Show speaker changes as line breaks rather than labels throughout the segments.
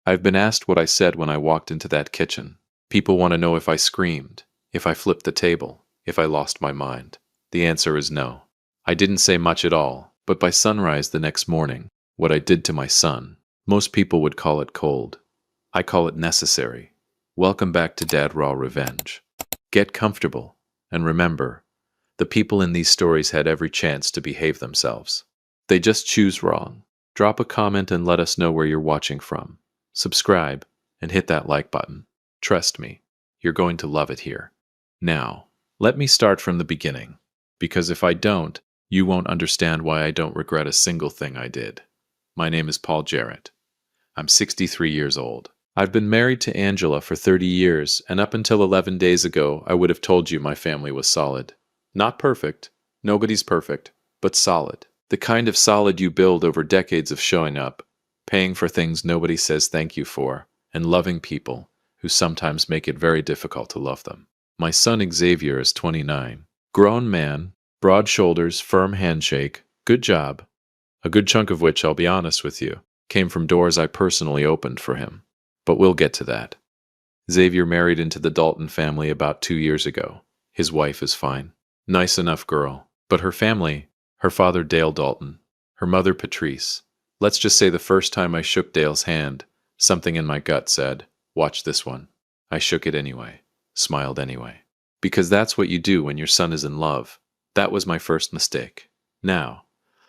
I've been asked what I said when I walked into that kitchen. People want to know if I screamed, if I flipped the table, if I lost my mind. The answer is no. I didn't say much at all, but by sunrise the next morning, what I did to my son, most people would call it cold. I call it necessary. Welcome back to Dad Raw Revenge. Get comfortable, and remember, the people in these stories had every chance to behave themselves. They just choose wrong. Drop a comment and let us know where you're watching from. Subscribe, and hit that like button. Trust me, you're going to love it here. Now, let me start from the beginning, because if I don't, you won't understand why I don't regret a single thing I did. My name is Paul Jarrett. I'm 63 years old. I've been married to Angela for 30 years, and up until 11 days ago, I would have told you my family was solid. Not perfect. Nobody's perfect, but solid. The kind of solid you build over decades of showing up, paying for things nobody says thank you for, and loving people who sometimes make it very difficult to love them. My son Xavier is 29. Grown man, broad shoulders, firm handshake, good job. A good chunk of which, I'll be honest with you, came from doors I personally opened for him. But we'll get to that. Xavier married into the Dalton family about 2 years ago. His wife is fine. Nice enough girl. But her family, her father Dale Dalton, her mother Patrice. Let's just say the first time I shook Dale's hand, something in my gut said, "Watch this one." I shook it anyway, smiled anyway. Because that's what you do when your son is in love. That was my first mistake. Now,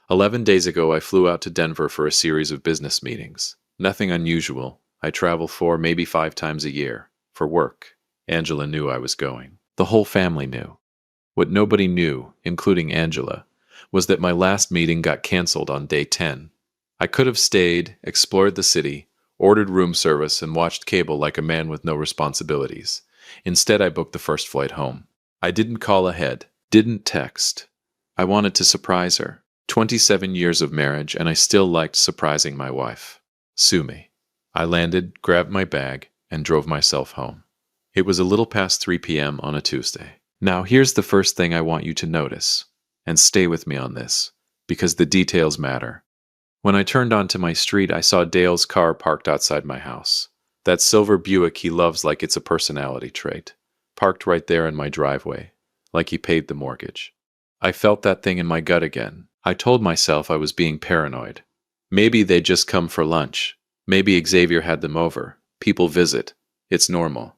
11 days ago I flew out to Denver for a series of business meetings. Nothing unusual. I travel 4, maybe 5 times a year. For work. Angela knew I was going. The whole family knew. What nobody knew, including Angela, was that my last meeting got canceled on day 10. I could have stayed, explored the city, ordered room service, and watched cable like a man with no responsibilities. Instead, I booked the first flight home. I didn't call ahead, didn't text. I wanted to surprise her. 27 years of marriage, and I still liked surprising my wife. Sue me. I landed, grabbed my bag, and drove myself home. It was a little past 3 p.m. on a Tuesday. Now here's the first thing I want you to notice, and stay with me on this, because the details matter. When I turned onto my street, I saw Dale's car parked outside my house. That silver Buick he loves like it's a personality trait. Parked right there in my driveway, like he paid the mortgage. I felt that thing in my gut again. I told myself I was being paranoid. Maybe they'd just come for lunch. Maybe Xavier had them over. People visit. It's normal.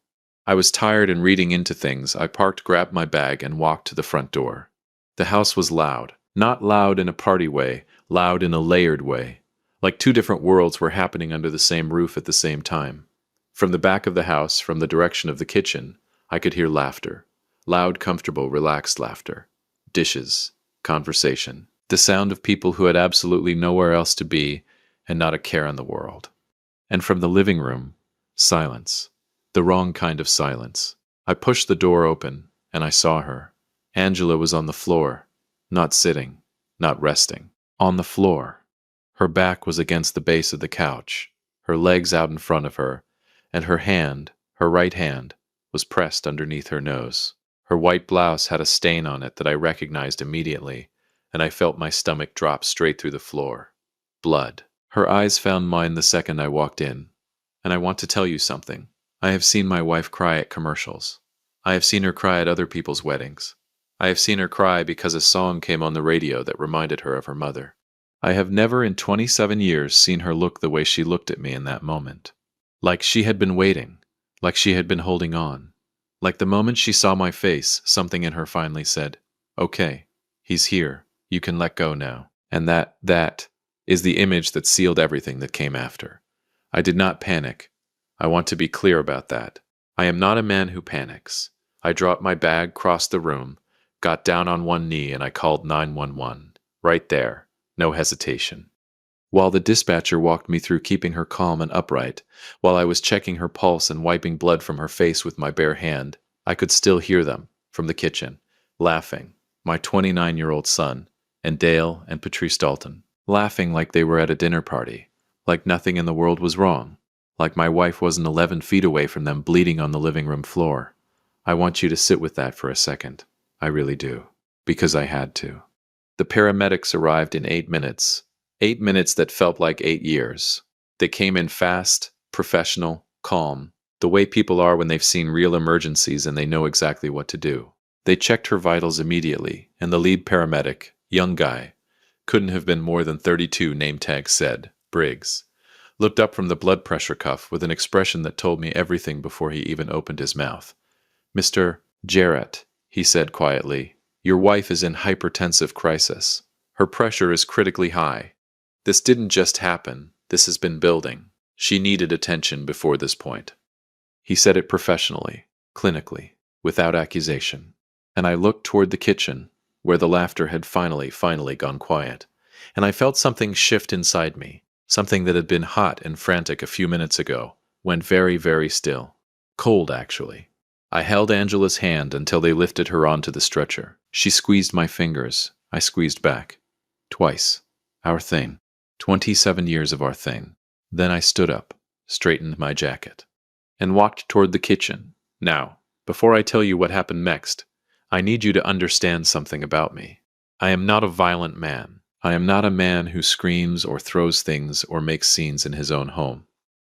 I was tired and reading into things. I parked, grabbed my bag, and walked to the front door. The house was loud. Not loud in a party way, loud in a layered way. Like 2 different worlds were happening under the same roof at the same time. From the back of the house, from the direction of the kitchen, I could hear laughter. Loud, comfortable, relaxed laughter. Dishes. Conversation. The sound of people who had absolutely nowhere else to be and not a care in the world. And from the living room, silence. The wrong kind of silence. I pushed the door open, and I saw her. Angela was on the floor, not sitting, not resting. On the floor. Her back was against the base of the couch, her legs out in front of her, and her hand, her right hand, was pressed underneath her nose. Her white blouse had a stain on it that I recognized immediately, and I felt my stomach drop straight through the floor. Blood. Her eyes found mine the second I walked in. And I want to tell you something. I have seen my wife cry at commercials. I have seen her cry at other people's weddings. I have seen her cry because a song came on the radio that reminded her of her mother. I have never in 27 years seen her look the way she looked at me in that moment. Like she had been waiting. Like she had been holding on. Like the moment she saw my face, something in her finally said, "Okay, he's here. You can let go now." And that is the image that sealed everything that came after. I did not panic. I want to be clear about that. I am not a man who panics. I dropped my bag, crossed the room, got down on one knee, and I called 911. Right there. No hesitation. While the dispatcher walked me through keeping her calm and upright, while I was checking her pulse and wiping blood from her face with my bare hand, I could still hear them, from the kitchen, laughing, my 29-year-old son, and Dale and Patrice Dalton, laughing like they were at a dinner party, like nothing in the world was wrong, like my wife wasn't 11 feet away from them bleeding on the living room floor. I want you to sit with that for a second. I really do. Because I had to. The paramedics arrived in 8 minutes. 8 minutes that felt like 8 years. They came in fast, professional, calm, the way people are when they've seen real emergencies and they know exactly what to do. They checked her vitals immediately, and the lead paramedic, young guy, couldn't have been more than 32, name tag said, Briggs, looked up from the blood pressure cuff with an expression that told me everything before he even opened his mouth. Mr. Jarrett, he said quietly, your wife is in hypertensive crisis. Her pressure is critically high. This didn't just happen. This has been building. She needed attention before this point. He said it professionally, clinically, without accusation. And I looked toward the kitchen, where the laughter had finally gone quiet. And I felt something shift inside me. Something that had been hot and frantic a few minutes ago went very, very still. Cold, actually. I held Angela's hand until they lifted her onto the stretcher. She squeezed my fingers. I squeezed back. Twice. Our thing. 27 years of our thing. Then I stood up, straightened my jacket, and walked toward the kitchen. Now, before I tell you what happened next, I need you to understand something about me. I am not a violent man. I am not a man who screams or throws things or makes scenes in his own home.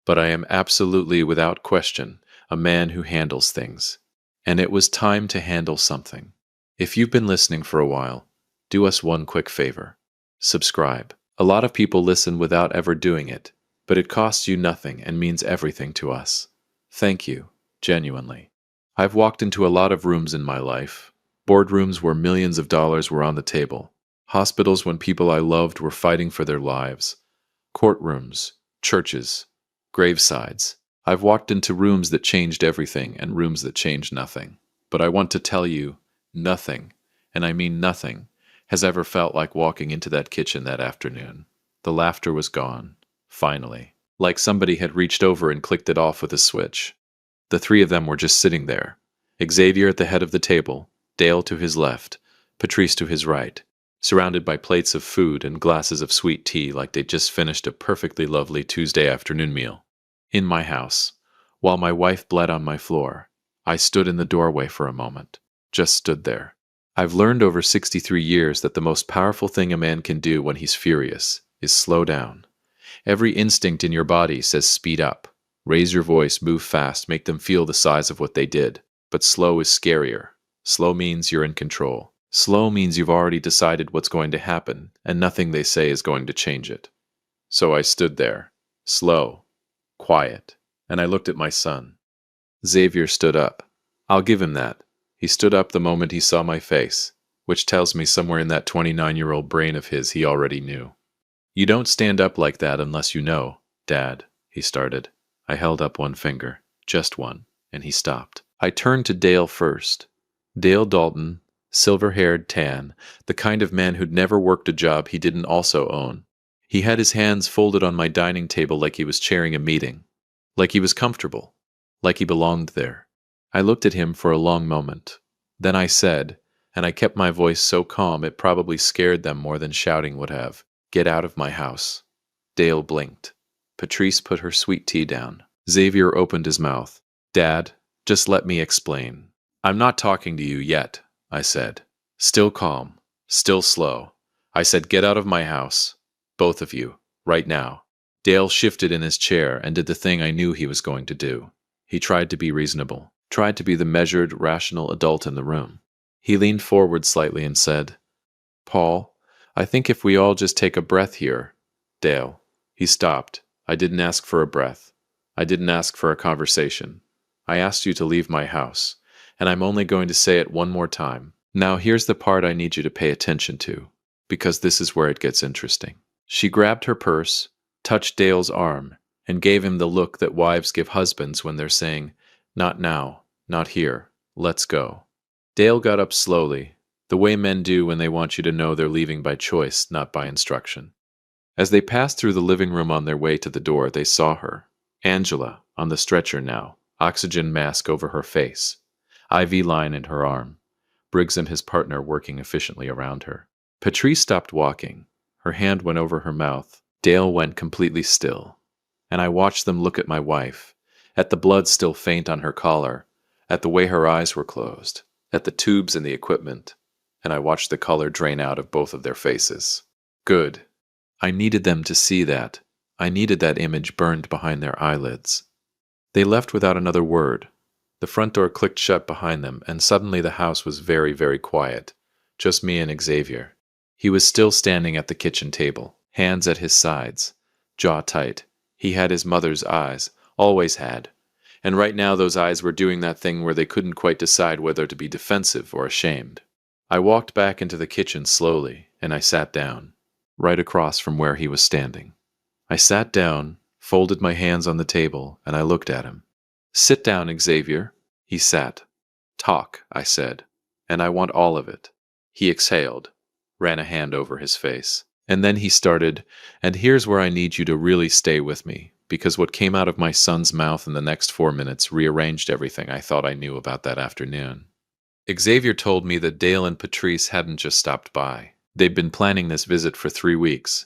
But I am absolutely, without question, a man who handles things. And it was time to handle something. If you've been listening for a while, do us one quick favor. Subscribe. A lot of people listen without ever doing it, but it costs you nothing and means everything to us. Thank you, genuinely. I've walked into a lot of rooms in my life. Boardrooms where millions of dollars were on the table. Hospitals when people I loved were fighting for their lives. Courtrooms, churches, gravesides. I've walked into rooms that changed everything and rooms that changed nothing. But I want to tell you, nothing, and I mean nothing, has ever felt like walking into that kitchen that afternoon. The laughter was gone, finally, like somebody had reached over and clicked it off with a switch. The three of them were just sitting there. Xavier at the head of the table, Dale to his left, Patrice to his right, surrounded by plates of food and glasses of sweet tea like they'd just finished a perfectly lovely Tuesday afternoon meal. In my house, while my wife bled on my floor, I stood in the doorway for a moment, just stood there. I've learned over 63 years that the most powerful thing a man can do when he's furious is slow down. Every instinct in your body says speed up. Raise your voice, move fast, make them feel the size of what they did. But slow is scarier. Slow means you're in control. Slow means you've already decided what's going to happen, and nothing they say is going to change it. So I stood there, slow, quiet, and I looked at my son. Xavier stood up. I'll give him that. He stood up the moment he saw my face, which tells me somewhere in that 29-year-old brain of his he already knew. You don't stand up like that unless you know, Dad, he started. I held up one finger, just one, and he stopped. I turned to Dale first. Dale Dalton, silver-haired, tan, the kind of man who'd never worked a job he didn't also own. He had his hands folded on my dining table like he was chairing a meeting, like he was comfortable, like he belonged there. I looked at him for a long moment. Then I said, and I kept my voice so calm it probably scared them more than shouting would have, "Get out of my house." Dale blinked. Patrice put her sweet tea down. Xavier opened his mouth. Dad, just let me explain. I'm not talking to you yet, I said. Still calm, still slow. I said, get out of my house. Both of you, right now. Dale shifted in his chair and did the thing I knew he was going to do. He tried to be reasonable, tried to be the measured, rational adult in the room. He leaned forward slightly and said, Paul, I think if we all just take a breath here. Dale. He stopped. I didn't ask for a breath. I didn't ask for a conversation. I asked you to leave my house, and I'm only going to say it one more time. Now here's the part I need you to pay attention to, because this is where it gets interesting. She grabbed her purse, touched Dale's arm, and gave him the look that wives give husbands when they're saying, not now, not here, let's go. Dale got up slowly, the way men do when they want you to know they're leaving by choice, not by instruction. As they passed through the living room on their way to the door, they saw her, Angela, on the stretcher now, oxygen mask over her face, IV line in her arm, Briggs and his partner working efficiently around her. Patrice stopped walking. Her hand went over her mouth. Dale went completely still. And I watched them look at my wife, at the blood still faint on her collar, at the way her eyes were closed, at the tubes and the equipment, and I watched the color drain out of both of their faces. Good. I needed them to see that. I needed that image burned behind their eyelids. They left without another word. The front door clicked shut behind them, and suddenly the house was very, very quiet. Just me and Xavier. He was still standing at the kitchen table, hands at his sides, jaw tight. He had his mother's eyes, always had. And right now those eyes were doing that thing where they couldn't quite decide whether to be defensive or ashamed. I walked back into the kitchen slowly, and I sat down, right across from where he was standing. I sat down, folded my hands on the table, and I looked at him. "Sit down, Xavier." He sat. "Talk," I said, "and I want all of it." He exhaled, ran a hand over his face. And then he started, "And here's where I need you to really stay with me, because what came out of my son's mouth in the next 4 minutes rearranged everything I thought I knew about that afternoon." Xavier told me that Dale and Patrice hadn't just stopped by. They'd been planning this visit for 3 weeks,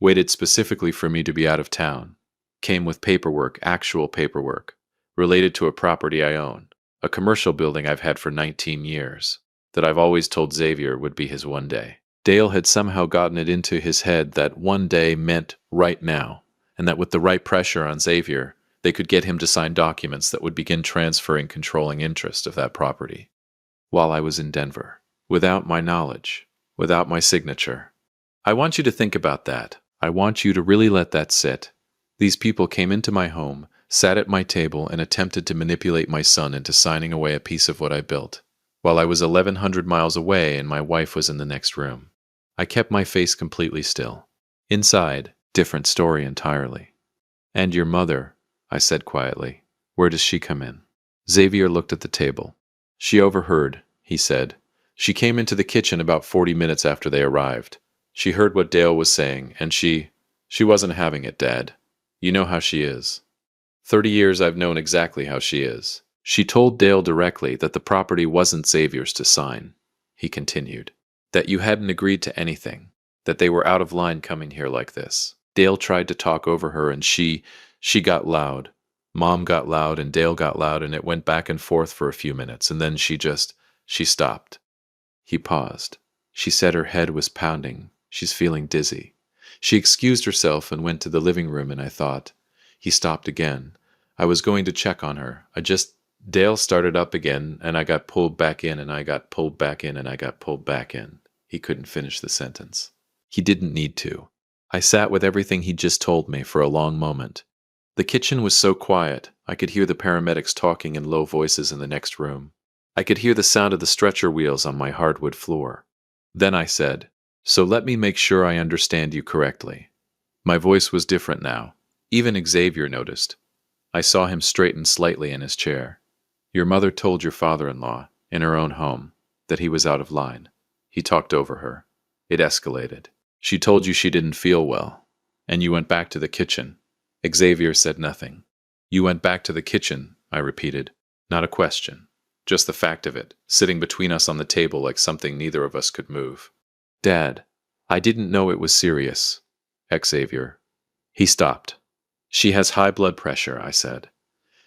waited specifically for me to be out of town, came with paperwork, actual paperwork, related to a property I own, a commercial building I've had for 19 years, that I've always told Xavier would be his one day. Dale had somehow gotten it into his head that one day meant right now, and that with the right pressure on Xavier, they could get him to sign documents that would begin transferring controlling interest of that property. While I was in Denver, without my knowledge, without my signature. I want you to think about that. I want you to really let that sit. These people came into my home, sat at my table, and attempted to manipulate my son into signing away a piece of what I built, while I was 1,100 miles away and my wife was in the next room. I kept my face completely still. Inside, different story entirely. "And your mother," I said quietly, "where does she come in?" Xavier looked at the table. "She overheard," he said. "She came into the kitchen about 40 minutes after they arrived. She heard what Dale was saying, and she wasn't having it, Dad. You know how she is. 30 years I've known exactly how she is. She told Dale directly that the property wasn't Xavier's to sign," he continued. "That you hadn't agreed to anything, that they were out of line coming here like this. Dale tried to talk over her, and she got loud. Mom got loud, and Dale got loud, and it went back and forth for a few minutes, and then she stopped." He paused. "She said her head was pounding. She's feeling dizzy. She excused herself and went to the living room, and I thought." He stopped again. "I was going to check on her. Dale started up again, and I got pulled back in, and I got pulled back in, and I got pulled back in." He couldn't finish the sentence. He didn't need to. I sat with everything he just told me for a long moment. The kitchen was so quiet, I could hear the paramedics talking in low voices in the next room. I could hear the sound of the stretcher wheels on my hardwood floor. Then I said, "So let me make sure I understand you correctly." My voice was different now. Even Xavier noticed. I saw him straighten slightly in his chair. "Your mother told your father-in-law, in her own home, that he was out of line. He talked over her. It escalated. She told you she didn't feel well, and you went back to the kitchen." Xavier said nothing. "You went back to the kitchen," I repeated. Not a question. Just the fact of it, sitting between us on the table like something neither of us could move. "Dad, I didn't know it was serious." Xavier. He stopped. "She has high blood pressure," I said.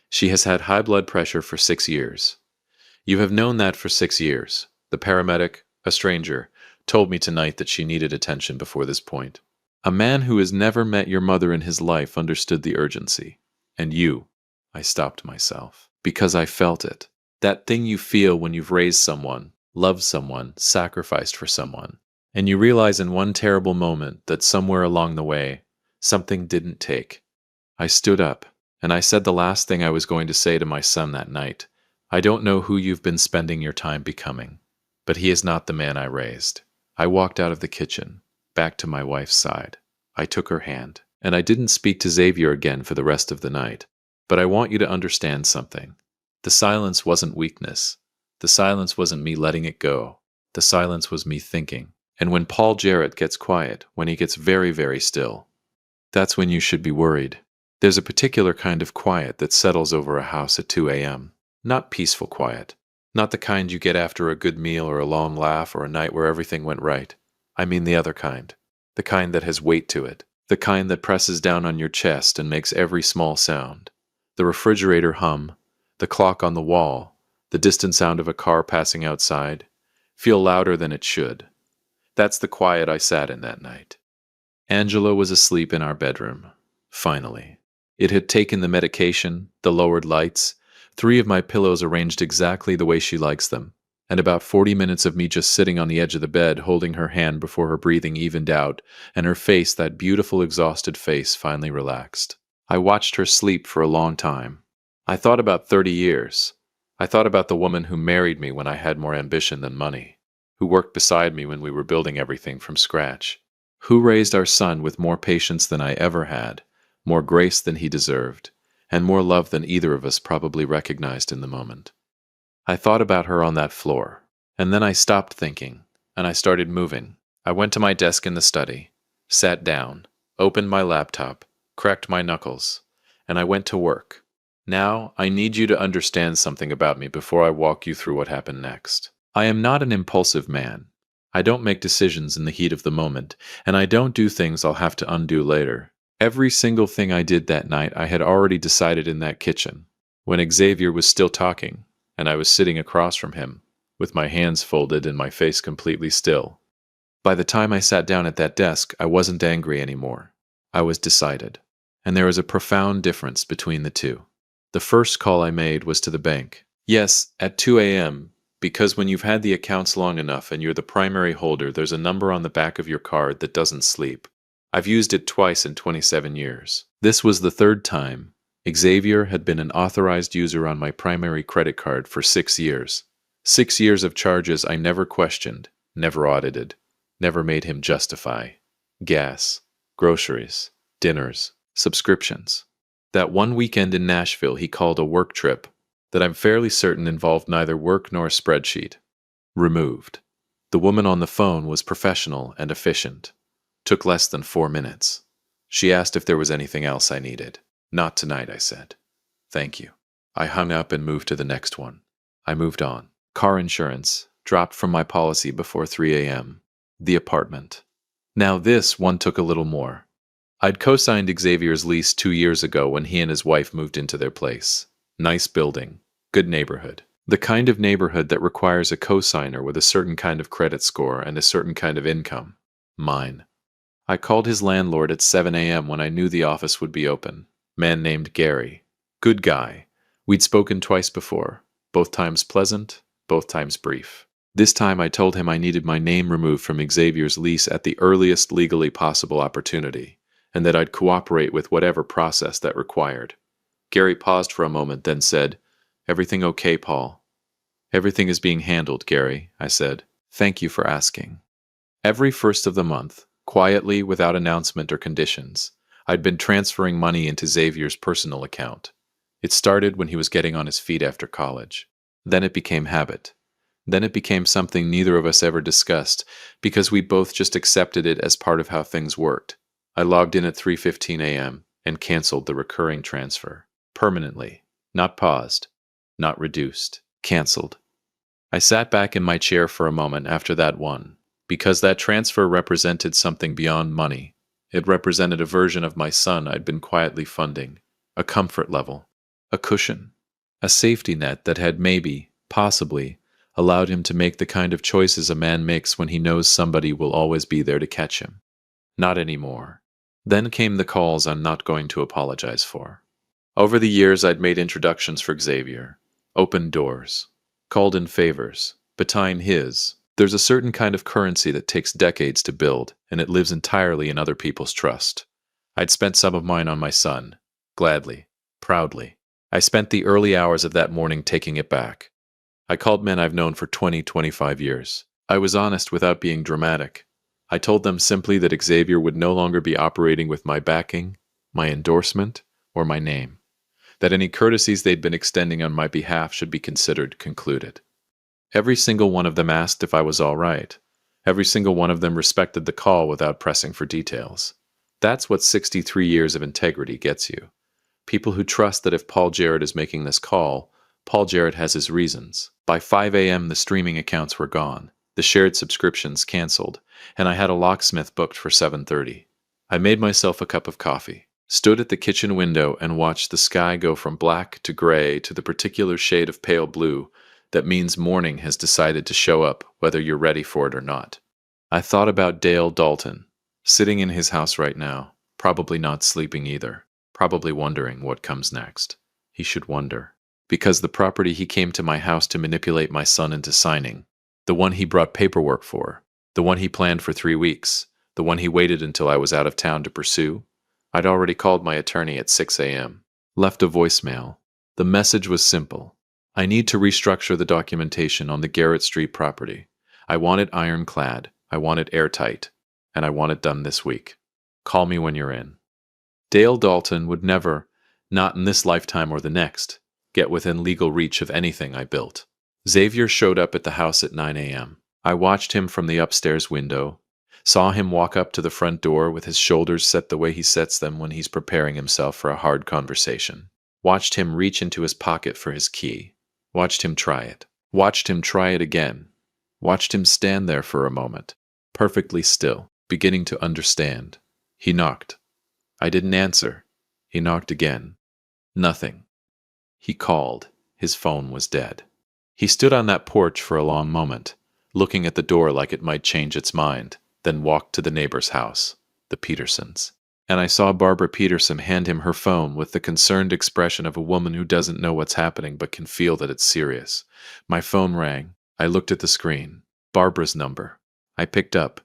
"She has had high blood pressure for 6 years. You have known that for 6 years. The paramedic, a stranger, told me tonight that she needed attention before this point. A man who has never met your mother in his life understood the urgency. And you," I stopped myself, "because I felt it. That thing you feel when you've raised someone, loved someone, sacrificed for someone, and you realize in one terrible moment that somewhere along the way, something didn't take." I stood up, and I said the last thing I was going to say to my son that night. "I don't know who you've been spending your time becoming, but he is not the man I raised." I walked out of the kitchen, back to my wife's side. I took her hand, and I didn't speak to Xavier again for the rest of the night. But I want you to understand something. The silence wasn't weakness. The silence wasn't me letting it go. The silence was me thinking. And when Paul Jarrett gets quiet, when he gets very, very still, that's when you should be worried. There's a particular kind of quiet that settles over a house at 2 a.m. Not peaceful quiet. Not the kind you get after a good meal or a long laugh or a night where everything went right. I mean the other kind. The kind that has weight to it. The kind that presses down on your chest and makes every small sound. The refrigerator hum, the clock on the wall, the distant sound of a car passing outside, feel louder than it should. That's the quiet I sat in that night. Angela was asleep in our bedroom. Finally. It had taken the medication, the lowered lights, 3 of my pillows arranged exactly the way she likes them, and about 40 minutes of me just sitting on the edge of the bed holding her hand before her breathing evened out and her face, that beautiful exhausted face, finally relaxed. I watched her sleep for a long time. I thought about 30 years. I thought about the woman who married me when I had more ambition than money, who worked beside me when we were building everything from scratch, who raised our son with more patience than I ever had, more grace than he deserved, and more love than either of us probably recognized in the moment. I thought about her on that floor, and then I stopped thinking, and I started moving. I went to my desk in the study, sat down, opened my laptop, cracked my knuckles, and I went to work. Now, I need you to understand something about me before I walk you through what happened next. I am not an impulsive man. I don't make decisions in the heat of the moment, and I don't do things I'll have to undo later. Every single thing I did that night I had already decided in that kitchen, when Xavier was still talking, and I was sitting across from him, with my hands folded and my face completely still. By the time I sat down at that desk, I wasn't angry anymore. I was decided. And there is a profound difference between the two. The first call I made was to the bank. Yes, at 2 a.m., because when you've had the accounts long enough and you're the primary holder, there's a number on the back of your card that doesn't sleep. I've used it twice in 27 years. This was the third time. Xavier had been an authorized user on my primary credit card for 6 years. 6 years of charges I never questioned, never audited, never made him justify. Gas, groceries, dinners, subscriptions. That one weekend in Nashville he called a work trip that I'm fairly certain involved neither work nor a spreadsheet. Removed. The woman on the phone was professional and efficient. Took less than 4 minutes. She asked if there was anything else I needed. Not tonight, I said. Thank you. I hung up and moved to the next one. I moved on. Car insurance. Dropped from my policy before 3 a.m. The apartment. Now this one took a little more. I'd co-signed Xavier's lease 2 years ago when he and his wife moved into their place. Nice building. Good neighborhood. The kind of neighborhood that requires a co-signer with a certain kind of credit score and a certain kind of income. Mine. I called his landlord at 7 a.m. when I knew the office would be open. Man named Gary. Good guy. We'd spoken twice before. Both times pleasant, both times brief. This time I told him I needed my name removed from Xavier's lease at the earliest legally possible opportunity, and that I'd cooperate with whatever process that required. Gary paused for a moment, then said, "Everything okay, Paul?" "Everything is being handled, Gary," I said. "Thank you for asking." Every first of the month, quietly, without announcement or conditions, I'd been transferring money into Xavier's personal account. It started when he was getting on his feet after college. Then it became habit. Then it became something neither of us ever discussed, because we both just accepted it as part of how things worked. I logged in at 3:15 a.m. and canceled the recurring transfer. Permanently. Not paused. Not reduced. Canceled. I sat back in my chair for a moment after that one, because that transfer represented something beyond money. It represented a version of my son I'd been quietly funding, a comfort level, a cushion, a safety net that had maybe, possibly, allowed him to make the kind of choices a man makes when he knows somebody will always be there to catch him. Not anymore. Then came the calls I'm not going to apologize for. Over the years I'd made introductions for Xavier, opened doors, called in favors, behind his. There's a certain kind of currency that takes decades to build, and it lives entirely in other people's trust. I'd spent some of mine on my son, gladly, proudly. I spent the early hours of that morning taking it back. I called men I've known for 20-25 years. I was honest without being dramatic. I told them simply that Xavier would no longer be operating with my backing, my endorsement, or my name. That any courtesies they'd been extending on my behalf should be considered concluded. Every single one of them asked if I was all right. Every single one of them respected the call without pressing for details. That's what 63 years of integrity gets you. People who trust that if Paul Jarrett is making this call, Paul Jarrett has his reasons. By 5 a.m. the streaming accounts were gone, the shared subscriptions canceled, and I had a locksmith booked for 7:30. I made myself a cup of coffee, stood at the kitchen window and watched the sky go from black to gray to the particular shade of pale blue that means morning has decided to show up whether you're ready for it or not. I thought about Dale Dalton, sitting in his house right now, Probably not sleeping either. Probably wondering what comes next. He should wonder. Because the property he came to my house to manipulate my son into signing, the one he brought paperwork for, the one he planned for 3 weeks, the one he waited until I was out of town to pursue, I'd already called my attorney at 6 a.m., left a voicemail. The message was simple. I need to restructure the documentation on the Garrett Street property. I want it ironclad, I want it airtight, and I want it done this week. Call me when you're in. Dale Dalton would never, not in this lifetime or the next, get within legal reach of anything I built. Xavier showed up at the house at 9 a.m. I watched him from the upstairs window, saw him walk up to the front door with his shoulders set the way he sets them when he's preparing himself for a hard conversation. Watched him reach into his pocket for his key. Watched him try it. Watched him try it again. Watched him stand there for a moment, perfectly still, beginning to understand. He knocked. I didn't answer. He knocked again. Nothing. He called. His phone was dead. He stood on that porch for a long moment, looking at the door like it might change its mind, then walked to the neighbor's house, the Petersons. And I saw Barbara Peterson hand him her phone with the concerned expression of a woman who doesn't know what's happening but can feel that it's serious. My phone rang. I looked at the screen. Barbara's number. I picked up.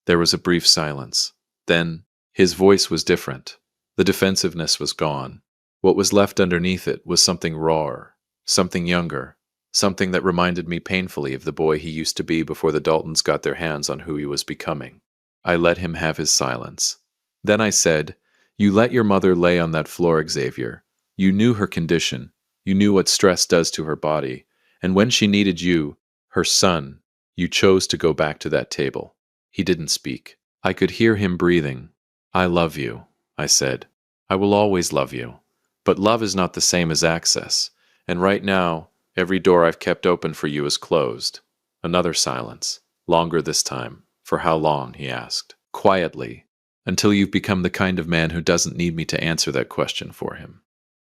There was a brief silence. Then, his voice was different. The defensiveness was gone. What was left underneath it was something rawer, something younger, something that reminded me painfully of the boy he used to be before the Daltons got their hands on who he was becoming. I let him have his silence. Then I said, "You let your mother lay on that floor, Xavier. You knew her condition. You knew what stress does to her body. And when she needed you, her son, you chose to go back to that table." He didn't speak. I could hear him breathing. "I love you," I said. "I will always love you. But love is not the same as access. And right now, every door I've kept open for you is closed." Another silence. Longer this time. "For how long?" he asked. Quietly. "Until you've become the kind of man who doesn't need me to answer that question for him."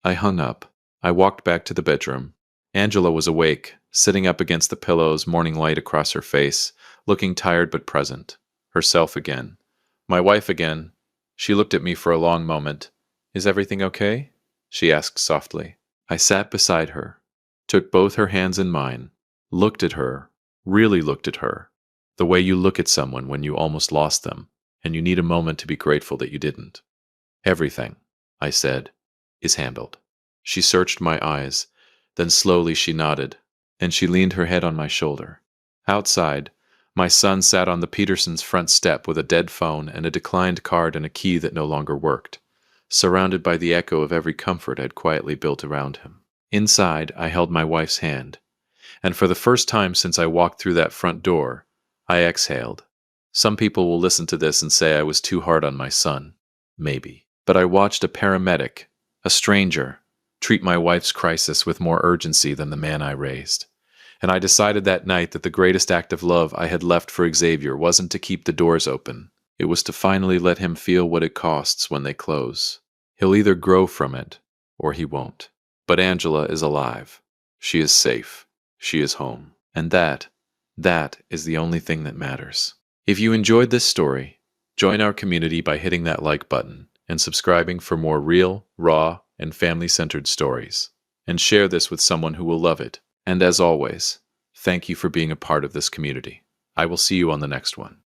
I hung up. I walked back to the bedroom. Angela was awake, sitting up against the pillows, morning light across her face, looking tired but present. Herself again. My wife again. She looked at me for a long moment. "Is everything okay?" she asked softly. I sat beside her, took both her hands in mine, looked at her, really looked at her, the way you look at someone when you almost lost them, and you need a moment to be grateful that you didn't. "Everything," I said, "is handled." She searched my eyes, then slowly she nodded, and she leaned her head on my shoulder. Outside, my son sat on the Petersons' front step with a dead phone and a declined card and a key that no longer worked, surrounded by the echo of every comfort I'd quietly built around him. Inside, I held my wife's hand, and for the first time since I walked through that front door, I exhaled. Some people will listen to this and say I was too hard on my son. Maybe. But I watched a paramedic, a stranger, treat my wife's crisis with more urgency than the man I raised. And I decided that night that the greatest act of love I had left for Xavier wasn't to keep the doors open. It was to finally let him feel what it costs when they close. He'll either grow from it, or he won't. But Angela is alive. She is safe. She is home. And that is the only thing that matters. If you enjoyed this story, join our community by hitting that like button and subscribing for more real, raw, and family-centered stories. And share this with someone who will love it. And as always, thank you for being a part of this community. I will see you on the next one.